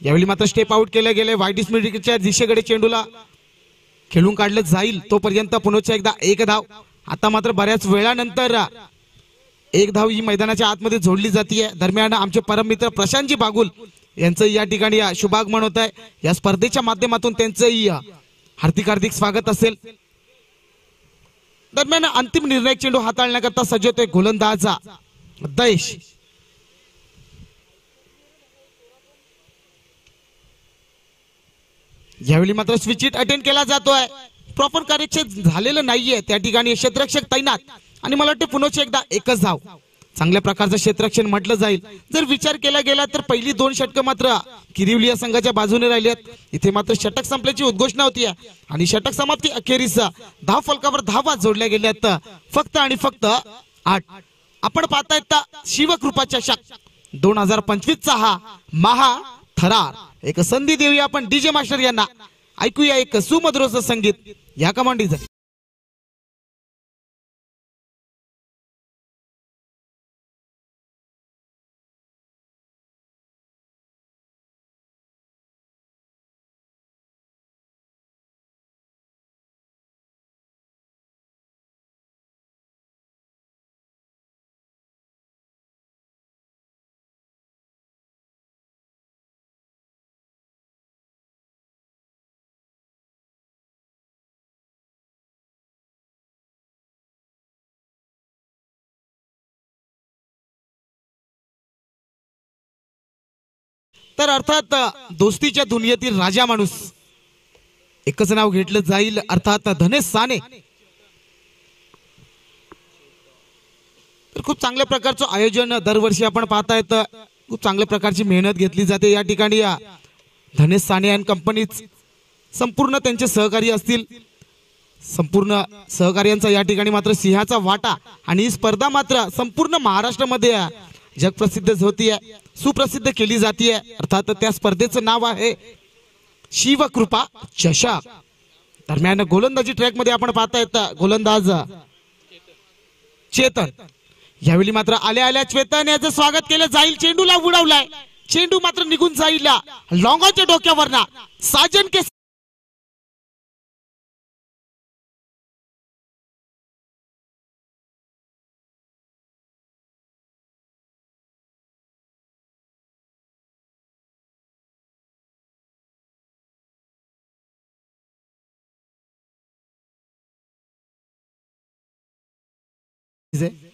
यावेळी मात्र स्टेप आउट केले गेले. वाईट स्मिडच्या दिशेकडे चेंडूला खेळून काढलं जाईल तोपर्यंत पुन्हा एकदा एक धाव. आता मात्र बऱ्याच वेळानंतर एक धाव ही मैदानाच्या आतमध्ये जोडली जाते. दरम्यान आमचे परम मित्र प्रशांतजी बागुल यांचं या ठिकाणी शुभागमन होत आहे. या स्पर्धेच्या माध्यमातून त्यांचंही हार्दिक हार्दिक स्वागत असेल. दरम्यान अंतिम निर्णायक चेंडू हाताळण्याकरता सज्ज होतोय गोलंदाज दयेश. यावेळी मात्र स्विच हिट अटेंड केला जातोय. प्रॉपर कार्यक्षेत्र झालेलं नाहीये त्या ठिकाणी. क्षेत्ररक्षक तैनात आणि मला वाटतं पुन्हा एकदा एकच धाव. चांगल्या प्रकारचं क्षेत्ररक्षण म्हटलं जाईल. जर विचार केला गेला तर पहिली 2 षटकं मात्र किरिवली या संघाच्या बाजूने राहिली आहेत. इथे मात्र षटक संपल्याची उद्घोषणा होती आणि षटक समाप्ती अखेरीस धाव फलकावर धावा जोडल्या गेल्यात फक्त आणि फक्त 8. आपण पाहतायत शिवकृपा चषक 2025 चा हा महा थरार. एक संधी देऊया आपण डीजे मास्टर यांना. ऐकूया एक सुमधुर असं संगीत या कमांडीचं. तर अर्थात दोस्तीच्या दुनियेतील राजा माणूस एकच नाव घेतलं जाईल, अर्थात धनेश साने. तर खूप चांगल्या प्रकारचं आयोजन दरवर्षी आपण पाहतायत. खूप चांगल्या प्रकारची मेहनत घेतली जाते या ठिकाणी. धनेश साने अँड कंपनीज संपूर्ण त्यांचे सहकारी असतील. संपूर्ण सहकार्यांचा या ठिकाणी मात्र सिंहाचा वाटा आणि ही स्पर्धा मात्र संपूर्ण महाराष्ट्रामध्ये जगप्रसिद्ध होतीये, सुप्रसिद्ध केली जाते. अर्थात त्या स्पर्धेचं नाव आहे शिवकृपा चषक. दरम्यान गोलंदाजी ट्रॅक मध्ये आपण पाहतायत गोलंदाज चेतन. यावेळी मात्र आल्या आल्या चेतन याचं स्वागत केलं जाईल. चेंडूला उडवलाय, चेंडू मात्र निघून जाईल लॉंगाच्या डोक्यावर साजन के.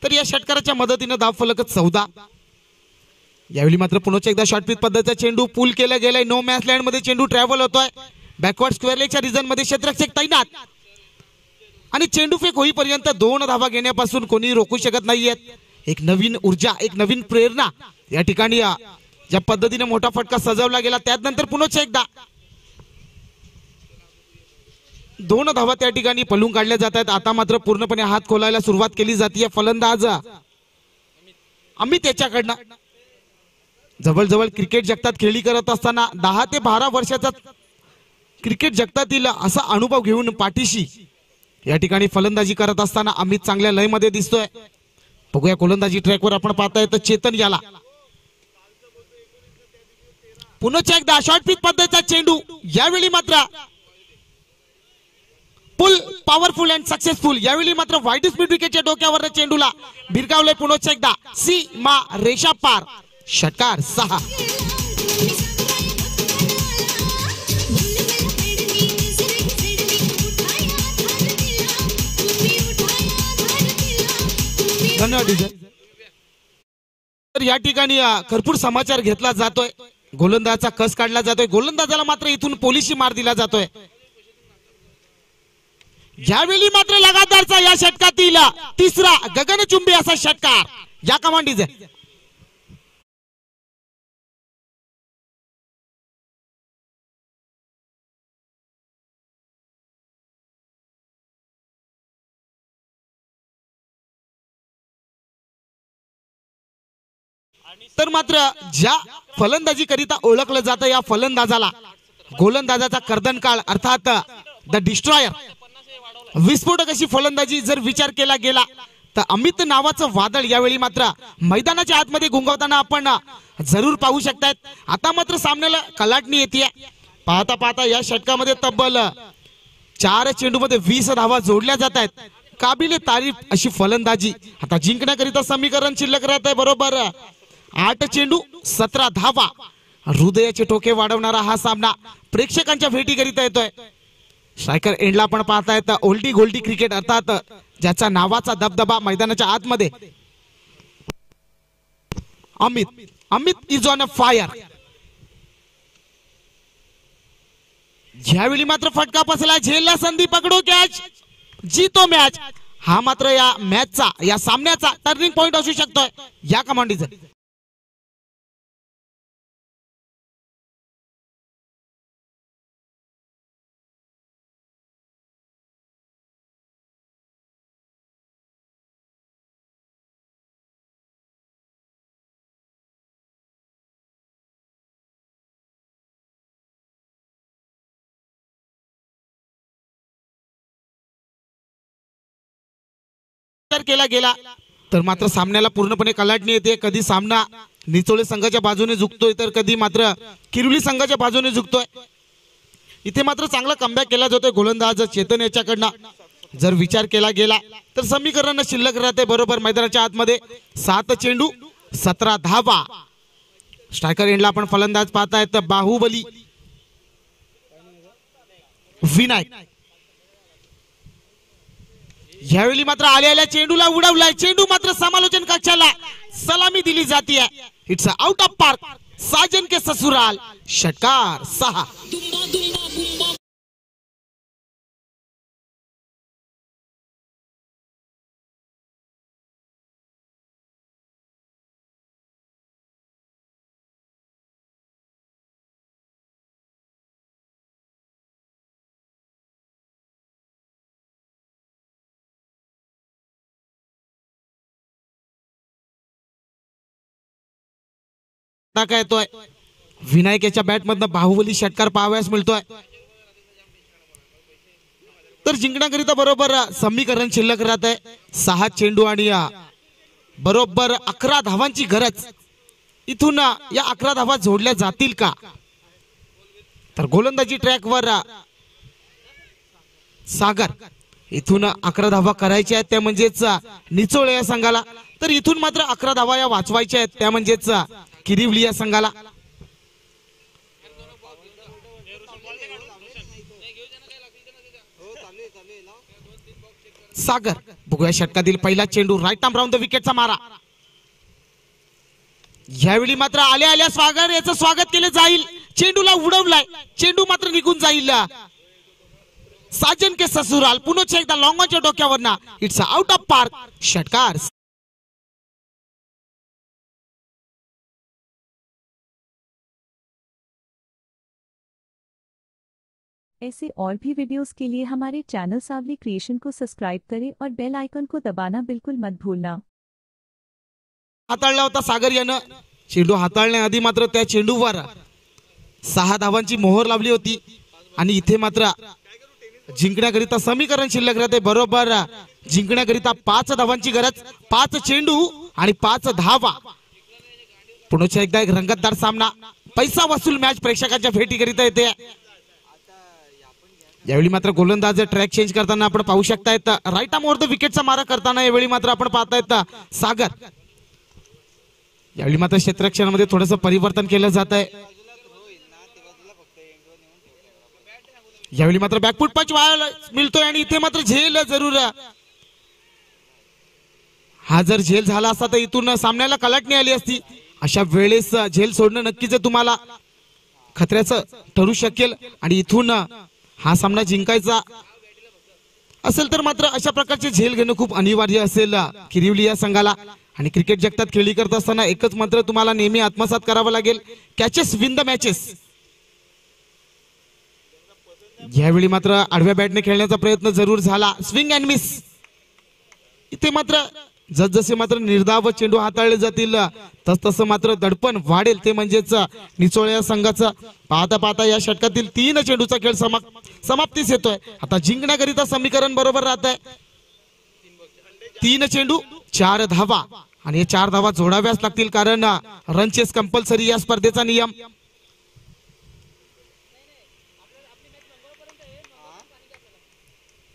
तर या षटकाराच्या मदतीने धाव फलक 14. यावेळी मात्र पुन्हा एकदा शॉर्ट पिच पद्धतीचा चेंडू पूल केला गेलाय. नो मॅच लँड मध्ये चेंडू ट्रॅव्हल होतोय. बॅकवर्ड स्क्वेअर लेगच्या रिजन मध्ये क्षेत्ररक्षक तैनात आणि चेंडू फेक होईपर्यंत 2 धावा घेण्यापासून कोणी रोखू शकत नाहीयेत. एक नवीन ऊर्जा, एक नवीन प्रेरणा या ठिकाणी ज्या पद्धतीने मोठा फटका सजवला गेला त्यानंतर पुन्हा एकदा 2 धावा त्या ठिकाणी पळून काढल्या जात आहेत. आता मात्र पूर्णपणे हात खोलायला सुरुवात केली जाते. फलंदाज अमित त्याच्याकडनं जवळजवळ क्रिकेट जगतात खेळी करत असताना 10 ते 12 वर्षाचा क्रिकेट जगतातील असा अनुभव घेऊन पाठीशी या ठिकाणी फलंदाजी करत असताना अमित चांगल्या लय मध्ये दिसतोय. बघूया गोलंदाजी ट्रॅकवर आपण पाहताय तर चेतन याला पुन्हा एकदा शॉर्ट पिच पद्धतीचा चेंडू. यावेळी मात्र पुल पॉवरफुल अँड सक्सेसफुल. यावेळी मात्र वाईड स्पीड विकेटच्या डोक्यावर चेंडूला भिरकावलंय. पुन्हा एकदा सीमा रेषा पार. षटकार 6. धन्यवाद. तर या ठिकाणी भरपूर समाचार घेतला जातोय. गोलंदाजाचा कस काढला जातोय. गोलंदाजाला मात्र इथून पोलिशी मार दिला जातोय. यावेळी मात्र लगातारचा या षटकातील 3रा गगनचुंबी असा षटकार या कमांडीज. तर मात्र ज्या फलंदाजी करिता ओळखलं जातं या फलंदाजाला गोलंदाजाचा कर्दनकाळ अर्थात द डिस्ट्रॉयर, विस्फोटक अशी फलंदाजी जर विचार केला गेला तर अमित नावाचं वादळ यावेळी मात्र मैदानाच्या आतमध्ये गुंगवताना आपण जरूर पाहू शकतायत. आता मात्र सामन्याला कलाटणी येते. पाहता पाहता या षटकामध्ये तब्बल 4 चेंडूमध्ये 20 धावा जोडल्या जात आहेत. काबिले तारीफ अशी फलंदाजी. आता जिंकण्याकरिता समीकरण शिल्लक राहत आहे बरोबर 8 चेंडू 17 धावा. हृदयाचे टोके वाढवणारा हा सामना प्रेक्षकांच्या भेटीकरिता येतोय. स्ट्रायकर एंडला आपण पाहतायत ओल्डी गोल्डी क्रिकेट अर्थात ज्याचा नावाचा दबदबा मैदानाच्या आतमध्ये. Amit is on a fire. यावेळी मात्र फटका बसला. झेलला संधी, पकडो कॅच, जीतो मॅच. हा मात्र या मॅचचा या सामन्याचा टर्निंग पॉइंट असू शकतोय या कमांडीचा. केला गेला तर मात्र सामन्याला पूर्णपणे कलाटणी येते. कधी सामना निचोळे संघाच्या बाजूने झुकतोय तर कधी मात्र किरुली संघाच्या बाजूने झुकतोय. इथे मात्र चांगला कमबॅक केला जातोय गोलंदाज चेतन याच्याकडनं. जर विचार केला गेला तर समीकरण शिल्लक राहते बरोबर मैदानाच्या आतमध्ये. 7 चेंडू 17 धावा. स्ट्रायकर एंडला आपण फलंदाज पाहतायत बाहुबली विनायक. यावेळी मात्र आलेल्या चेंडूला उडवलाय. चेंडू मात्र समालोचन कक्षाला सलामी दिली जाते. It's out of park. साजन के ससुराल षटकार 6. टाका येतोय विनायक याच्या बॅट मधनं बाहुबली षटकार पाहावयास मिळतोय. तर जिंकण्याकरिता बरोबर समीकरण शिल्लक राहत आहे. 6 चेंडू आणि बरोबर 11 धावांची गरज. इथून या 11 धावा जोडल्या जातील का? तर गोलंदाजी ट्रॅकवर सागर. इथून 11 धावा करायच्या आहेत त्या म्हणजेच निचोळे या संघाला. तर इथून मात्र 11 धावा या वाचवायच्या आहेत त्या म्हणजेच किरिवली या संघाला. सागर बघूया षटकातील पहिला चेंडू राईट आर्म राऊंड द विकेटचा मारा. यावेळी मात्र आल्या आल्या सागर याचं स्वागत केलं जाईल. चेंडूला उडवलाय. चेंडू मात्र निघून जाईल. साजन के ससुराल पुन्हा एकदा लॉंगॉनच्या डोक्यावरना. इट्स आउट ऑफ पार्क षटकार. ऐसे और भी वीडियोस के लिए हमारे चैनल सावली क्रिएशन को सब्सक्राइब करें और बेल आइकन को दबाना बिल्कुल मत भूलना. हाताळला होता सागर यानं. चेंडू हाताळण्याआधी मात्र त्या चेंडूवर 6 धावांची मोहर लावली होती आणि इथे मात्र जिंकण्याकरिता समीकरण शिल्लक राहते बरोबर. जिंकण्याकरिता 5 धावांची गरज. 5 चेंडू आणि 5 धावा. पुन्हा एकदा एक रंगतदार सामना. पैसा वसूल मॅच प्रेक्षकांच्या भेटीकरिता येते. यावेळी मात्र गोलंदाज ट्रॅक चेंज करताना आपण पाहू शकतायत राईट आर्म वर द विकेटचा मारा करताना यावेळी मात्र आपण पाहतायत सागर. यावेळी मात्र क्षेत्ररक्षणामध्ये थोडंसं परिवर्तन केलं जात आहे. यावेळी मात्र बॅकफुट पंच व्हायला मिळतोय आणि इथे मात्र झेल जरूर. हा जर झेल झाला असता तर इथून सामन्याला कलाटणी आली असती. अशा वेळेस झेल सोडणं नक्कीच तुम्हाला खतऱ्याचं ठरू शकेल आणि इथून हा सामना जिंकायचा असेल तर मात्र अशा प्रकारचे झेल घेणं खूप अनिवार्य असेल किरिवली या संघाला. आणि क्रिकेट जगतात खेळी करत असताना एकच मंत्र तुम्हाला नेहमी आत्मसात करावा लागेल. Catches win the matches. यावेळी मात्र आडव्या बॅटने खेळण्याचा प्रयत्न जरूर झाला. Swing and miss. इथे मात्र जसजसे मात्र निर्धाव चेंडू हाताळले जातील तसतसं मात्र दडपण वाढेल ते म्हणजेच निचोळे या संघाचं. पाहता पाहता या षटकातील 3 चेंडूचा खेळ समाप्तीस येतोय. आता जिंकण्याकरिता समीकरण बरोबर राहत आहे. 3 चेंडू 4 धावा आणि हे 4 धावा जोडाव्याच लागतील कारण रन चेस कंपल्सरी या स्पर्धेचा नियम.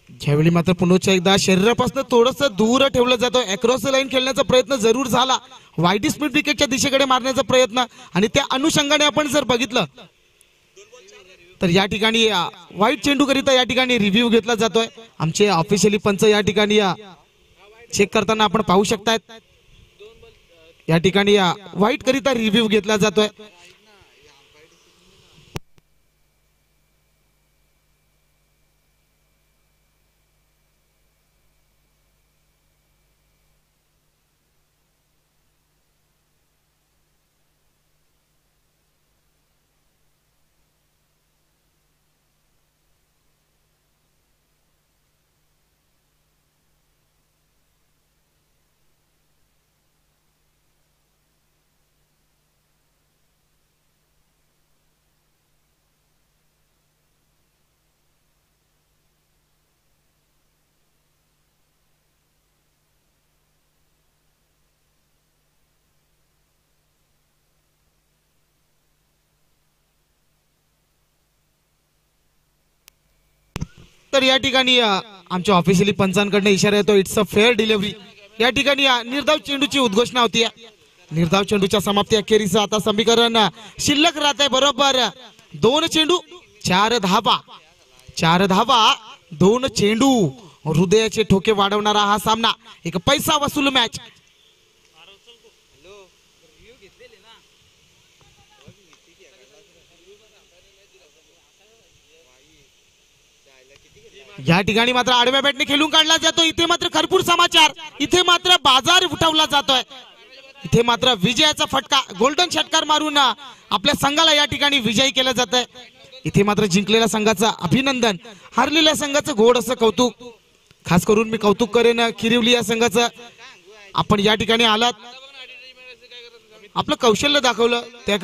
यावेळी मात्र पुन्हा एकदा शरीरापासून थोडस दूर ठेवलं जातं. अक्रॉस लाईन खेळण्याचा प्रयत्न जरूर झाला. वाईट स्पीड विकेटच्या दिशेकडे मारण्याचा प्रयत्न आणि त्या अनुषंगाने आपण जर बघितलं तर या ठिकाणी वाईट चेंडू करिता या ठिकाणी रिव्ह्यू घेतला जातोय. आमचे ऑफिशियली पंच या ठिकाणी चेक करताना आपण पाहू शकतायत. या ठिकाणी वाईट करिता रिव्ह्यू घेतला जातोय. तर या ठिकाणी आमच्या ऑफिशियली पंचांकडनं इशारा येतो इट्स अ फेअर डिलिव्हरी. या ठिकाणी निर्धाव चेंडूची उद्घोषणा होती. निर्धाव चेंडूच्या समाप्ती अखेरीस आता समीकरण शिल्लक राहत आहे बरोबर 2 चेंडू 4 धावा. 4 धावा 2 चेंडू. हृदयाचे ठोके वाढवणारा हा सामना एक पैसा वसूल मॅच. या ठिकाणी मात्र आडव्या बॅटने खेळून काढला जातो. इथे मात्र खरपूर समाचार. इथे मात्र बाजार उठवला जातोय. इथे मात्र विजयाचा फटका गोल्डन षटकार मारून आपल्या संघाला या ठिकाणी विजयी केलं जात आहे. इथे मात्र जिंकलेल्या संघाचं अभिनंदन, हारलेल्या संघाचं गोड असं कौतुक. खास करून मी कौतुक करेन किरिवली या संघाचं. आपण या ठिकाणी आलात, आपलं कौशल्य दाखवलं त्या